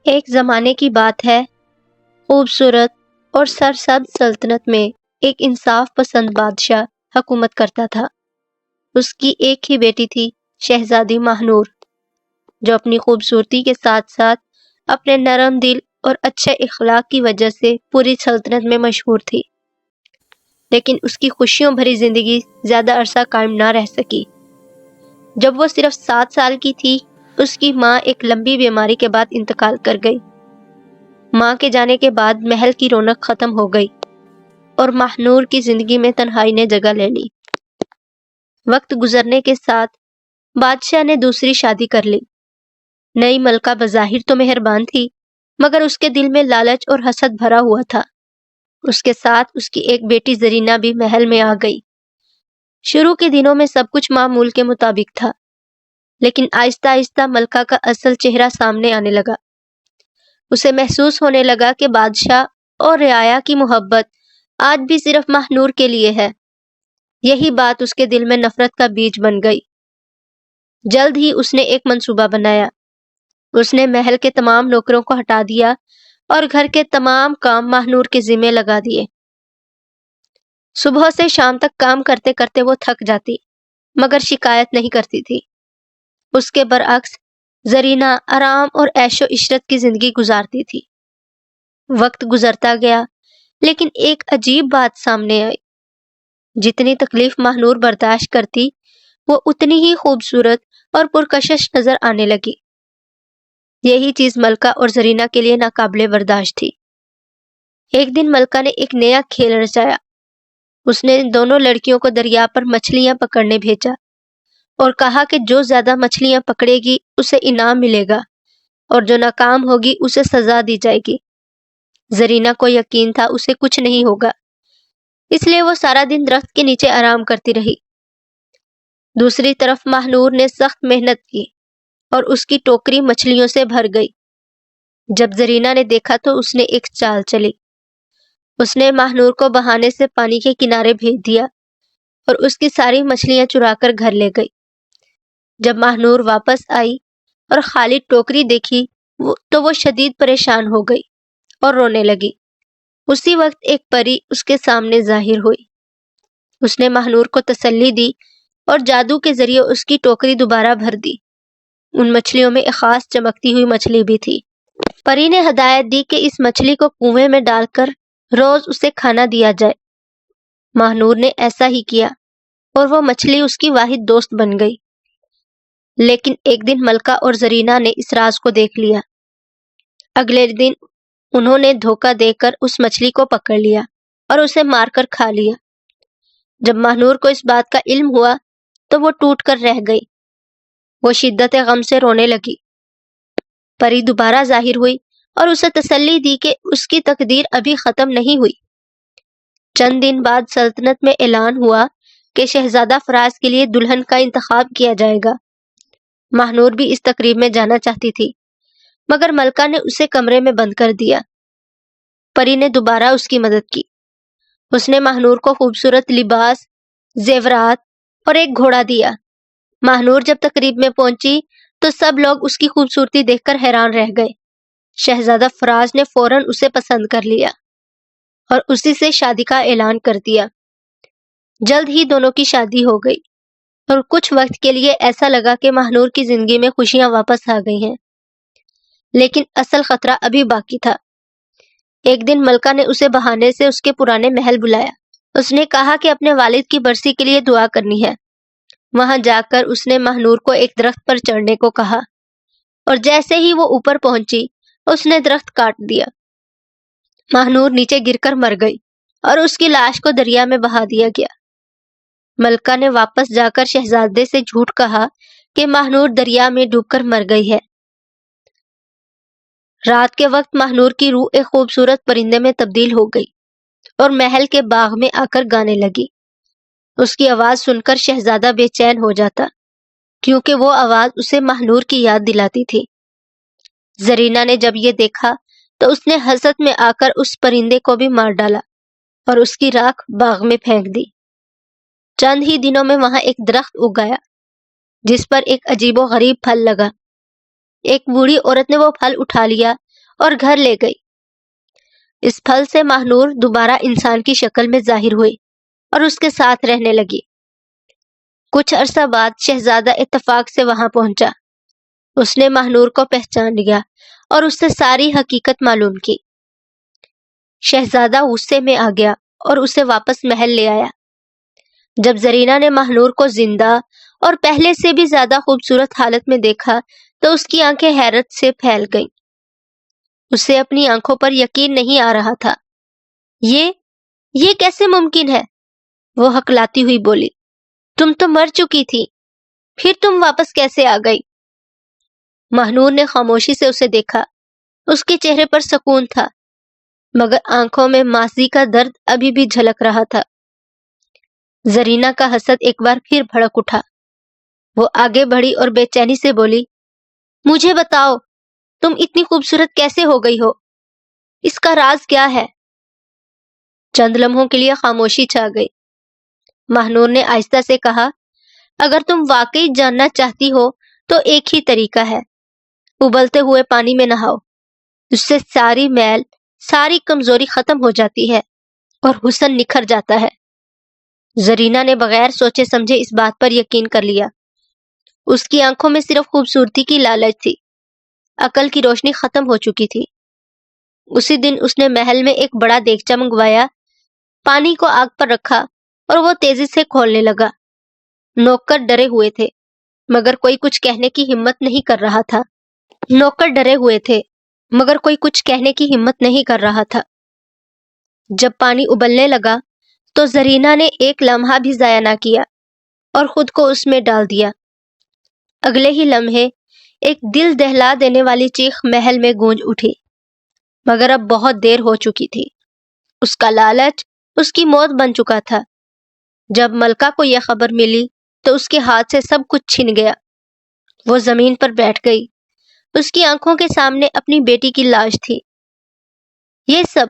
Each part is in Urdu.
ایک زمانے کی بات ہے، خوبصورت اور سرسبز سلطنت میں ایک انصاف پسند بادشاہ حکومت کرتا تھا۔ اس کی ایک ہی بیٹی تھی، شہزادی ماہنور، جو اپنی خوبصورتی کے ساتھ ساتھ اپنے نرم دل اور اچھے اخلاق کی وجہ سے پوری سلطنت میں مشہور تھی۔ لیکن اس کی خوشیوں بھری زندگی زیادہ عرصہ قائم نہ رہ سکی۔ جب وہ صرف 7 سال کی تھی، اس کی ماں ایک لمبی بیماری کے بعد انتقال کر گئی۔ ماں کے جانے کے بعد محل کی رونق ختم ہو گئی اور ماہنور کی زندگی میں تنہائی نے جگہ لے لی۔ وقت گزرنے کے ساتھ بادشاہ نے دوسری شادی کر لی۔ نئی ملکہ بظاہر تو مہربان تھی، مگر اس کے دل میں لالچ اور حسد بھرا ہوا تھا۔ اس کے ساتھ اس کی ایک بیٹی زرینہ بھی محل میں آ گئی۔ شروع کے دنوں میں سب کچھ معمول کے مطابق تھا، لیکن آہستہ آہستہ ملکہ کا اصل چہرہ سامنے آنے لگا۔ اسے محسوس ہونے لگا کہ بادشاہ اور رعایا کی محبت آج بھی صرف ماہنور کے لیے ہے۔ یہی بات اس کے دل میں نفرت کا بیج بن گئی۔ جلد ہی اس نے ایک منصوبہ بنایا۔ اس نے محل کے تمام نوکروں کو ہٹا دیا اور گھر کے تمام کام ماہنور کے ذمہ لگا دیے۔ صبح سے شام تک کام کرتے کرتے وہ تھک جاتی، مگر شکایت نہیں کرتی تھی۔ اس کے برعکس زرینہ آرام اور عیش و عشرت کی زندگی گزارتی تھی۔ وقت گزرتا گیا، لیکن ایک عجیب بات سامنے آئی۔ جتنی تکلیف ماہنور برداشت کرتی، وہ اتنی ہی خوبصورت اور پرکشش نظر آنے لگی۔ یہی چیز ملکہ اور زرینہ کے لیے ناقابل برداشت تھی۔ ایک دن ملکہ نے ایک نیا کھیل رچایا۔ اس نے دونوں لڑکیوں کو دریا پر مچھلیاں پکڑنے بھیجا اور کہا کہ جو زیادہ مچھلیاں پکڑے گی اسے انعام ملے گا، اور جو ناکام ہوگی اسے سزا دی جائے گی۔ زرینہ کو یقین تھا اسے کچھ نہیں ہوگا، اس لیے وہ سارا دن درخت کے نیچے آرام کرتی رہی۔ دوسری طرف ماہنور نے سخت محنت کی اور اس کی ٹوکری مچھلیوں سے بھر گئی۔ جب زرینہ نے دیکھا تو اس نے ایک چال چلی۔ اس نے ماہنور کو بہانے سے پانی کے کنارے بھیج دیا اور اس کی ساری مچھلیاں چرا کر گھر لے گئی۔ جب ماہنور واپس آئی اور خالی ٹوکری دیکھی تو وہ شدید پریشان ہو گئی اور رونے لگی۔ اسی وقت ایک پری اس کے سامنے ظاہر ہوئی۔ اس نے ماہنور کو تسلی دی اور جادو کے ذریعے اس کی ٹوکری دوبارہ بھر دی۔ ان مچھلیوں میں ایک خاص چمکتی ہوئی مچھلی بھی تھی۔ پری نے ہدایت دی کہ اس مچھلی کو کنویں میں ڈال کر روز اسے کھانا دیا جائے۔ ماہنور نے ایسا ہی کیا اور وہ مچھلی اس کی واحد دوست بن گئی۔ لیکن ایک دن ملکہ اور زرینہ نے اس راز کو دیکھ لیا۔ اگلے دن انہوں نے دھوکہ دے کر اس مچھلی کو پکڑ لیا اور اسے مار کر کھا لیا۔ جب ماہنور کو اس بات کا علم ہوا تو وہ ٹوٹ کر رہ گئی۔ وہ شدت غم سے رونے لگی۔ پری دوبارہ ظاہر ہوئی اور اسے تسلی دی کہ اس کی تقدیر ابھی ختم نہیں ہوئی۔ چند دن بعد سلطنت میں اعلان ہوا کہ شہزادہ فراز کے لیے دلہن کا انتخاب کیا جائے گا۔ ماہنور بھی اس تقریب میں جانا چاہتی تھی، مگر ملکہ نے اسے کمرے میں بند کر دیا۔ پری نے دوبارہ اس کی مدد کی۔ اس نے ماہنور کو خوبصورت لباس، زیورات اور ایک گھوڑا دیا۔ ماہنور جب تقریب میں پہنچی تو سب لوگ اس کی خوبصورتی دیکھ کر حیران رہ گئے۔ شہزادہ فراز نے فوراً اسے پسند کر لیا اور اسی سے شادی کا اعلان کر دیا۔ جلد ہی دونوں کی شادی ہو گئی اور کچھ وقت کے لیے ایسا لگا کہ ماہنور کی زندگی میں خوشیاں واپس آ گئی ہیں۔ لیکن اصل خطرہ ابھی باقی تھا۔ ایک دن ملکہ نے اسے بہانے سے اس کے پرانے محل بلایا۔ اس نے کہا کہ اپنے والد کی برسی کے لیے دعا کرنی ہے۔ وہاں جا کر اس نے ماہنور کو ایک درخت پر چڑھنے کو کہا، اور جیسے ہی وہ اوپر پہنچی اس نے درخت کاٹ دیا۔ ماہنور نیچے گر کر مر گئی اور اس کی لاش کو دریا میں بہا دیا گیا۔ ملکہ نے واپس جا کر شہزادے سے جھوٹ کہا کہ ماہنور دریا میں ڈوب کر مر گئی ہے۔ رات کے وقت ماہنور کی روح ایک خوبصورت پرندے میں تبدیل ہو گئی اور محل کے باغ میں آ کر گانے لگی۔ اس کی آواز سن کر شہزادہ بے چین ہو جاتا، کیونکہ وہ آواز اسے ماہنور کی یاد دلاتی تھی۔ زرینہ نے جب یہ دیکھا تو اس نے حسد میں آ کر اس پرندے کو بھی مار ڈالا اور اس کی راکھ باغ میں پھینک دی۔ چند ہی دنوں میں وہاں ایک درخت اگ گیا جس پر ایک عجیب و غریب پھل لگا۔ ایک بوڑھی عورت نے وہ پھل اٹھا لیا اور گھر لے گئی۔ اس پھل سے ماہنور دوبارہ انسان کی شکل میں ظاہر ہوئی اور اس کے ساتھ رہنے لگی۔ کچھ عرصہ بعد شہزادہ اتفاق سے وہاں پہنچا۔ اس نے ماہنور کو پہچان لیا اور اس سے ساری حقیقت معلوم کی۔ شہزادہ غصے میں آ گیا اور اسے واپس محل لے آیا۔ جب زرینہ نے ماہنور کو زندہ اور پہلے سے بھی زیادہ خوبصورت حالت میں دیکھا تو اس کی آنکھیں حیرت سے پھیل گئیں۔ اسے اپنی آنکھوں پر یقین نہیں آ رہا تھا۔ یہ کیسے ممکن ہے؟ وہ ہکلاتی ہوئی بولی، تم تو مر چکی تھی، پھر تم واپس کیسے آ گئی؟ ماہنور نے خاموشی سے اسے دیکھا۔ اس کے چہرے پر سکون تھا، مگر آنکھوں میں ماضی کا درد ابھی بھی جھلک رہا تھا۔ زرینہ کا حسد ایک بار پھر بھڑک اٹھا۔ وہ آگے بڑھی اور بے چینی سے بولی، مجھے بتاؤ، تم اتنی خوبصورت کیسے ہو گئی ہو؟ اس کا راز کیا ہے؟ چند لمحوں کے لیے خاموشی چھا گئی۔ ماہنور نے آہستہ سے کہا، اگر تم واقعی جاننا چاہتی ہو تو ایک ہی طریقہ ہے، ابلتے ہوئے پانی میں نہاؤ۔ اس سے ساری میل، ساری کمزوری ختم ہو جاتی ہے اور حسن نکھر جاتا ہے۔ زرینہ نے بغیر سوچے سمجھے اس بات پر یقین کر لیا۔ اس کی آنکھوں میں صرف خوبصورتی کی لالچ تھی، عقل کی روشنی ختم ہو چکی تھی۔ اسی دن اس نے محل میں ایک بڑا دیگچا منگوایا، پانی کو آگ پر رکھا اور وہ تیزی سے کھولنے لگا۔ نوکر ڈرے ہوئے تھے مگر کوئی کچھ کہنے کی ہمت نہیں کر رہا تھا۔ جب پانی ابلنے لگا تو زرینہ نے ایک لمحہ بھی ضائع نہ کیا اور خود کو اس میں ڈال دیا۔ اگلے ہی لمحے ایک دل دہلا دینے والی چیخ محل میں گونج اٹھی، مگر اب بہت دیر ہو چکی تھی۔ اس کا لالچ اس کی موت بن چکا تھا۔ جب ملکہ کو یہ خبر ملی تو اس کے ہاتھ سے سب کچھ چھن گیا۔ وہ زمین پر بیٹھ گئی۔ اس کی آنکھوں کے سامنے اپنی بیٹی کی لاش تھی۔ یہ سب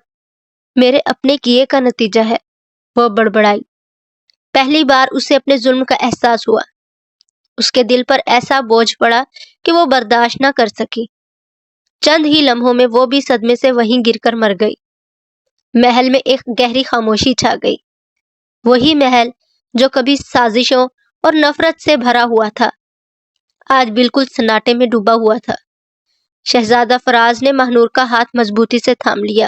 میرے اپنے کیے کا نتیجہ ہے، وہ بڑبڑائی۔ پہلی بار اسے اپنے ظلم کا احساس ہوا۔ اس کے دل پر ایسا بوجھ پڑا کہ وہ برداشت نہ کر سکی۔ چند ہی لمحوں میں وہ بھی صدمے سے وہیں گر کر مر گئی۔ محل میں ایک گہری خاموشی چھا گئی۔ وہی محل جو کبھی سازشوں اور نفرت سے بھرا ہوا تھا، آج بالکل سناٹے میں ڈوبا ہوا تھا۔ شہزادہ فراز نے ماہنور کا ہاتھ مضبوطی سے تھام لیا۔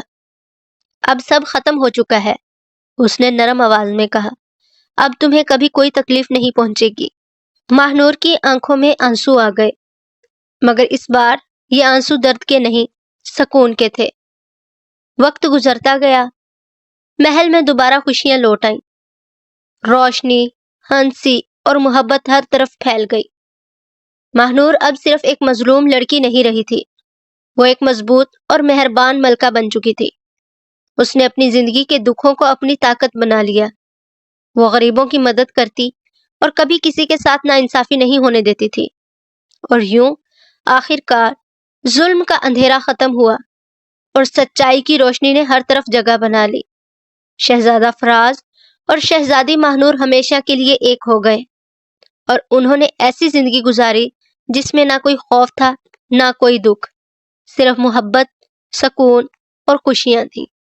اب سب ختم ہو چکا ہے، اس نے نرم آواز میں کہا، اب تمہیں کبھی کوئی تکلیف نہیں پہنچے گی۔ ماہنور کی آنکھوں میں آنسو آ گئے، مگر اس بار یہ آنسو درد کے نہیں، سکون کے تھے۔ وقت گزرتا گیا، محل میں دوبارہ خوشیاں لوٹ آئیں۔ روشنی، ہنسی اور محبت ہر طرف پھیل گئی۔ ماہنور اب صرف ایک مظلوم لڑکی نہیں رہی تھی، وہ ایک مضبوط اور مہربان ملکہ بن چکی تھی۔ اس نے اپنی زندگی کے دکھوں کو اپنی طاقت بنا لیا۔ وہ غریبوں کی مدد کرتی اور کبھی کسی کے ساتھ ناانصافی نہیں ہونے دیتی تھی۔ اور یوں آخر کار ظلم کا اندھیرا ختم ہوا اور سچائی کی روشنی نے ہر طرف جگہ بنا لی۔ شہزادہ فراز اور شہزادی ماہنور ہمیشہ کے لیے ایک ہو گئے اور انہوں نے ایسی زندگی گزاری جس میں نہ کوئی خوف تھا، نہ کوئی دکھ، صرف محبت، سکون اور خوشیاں تھیں۔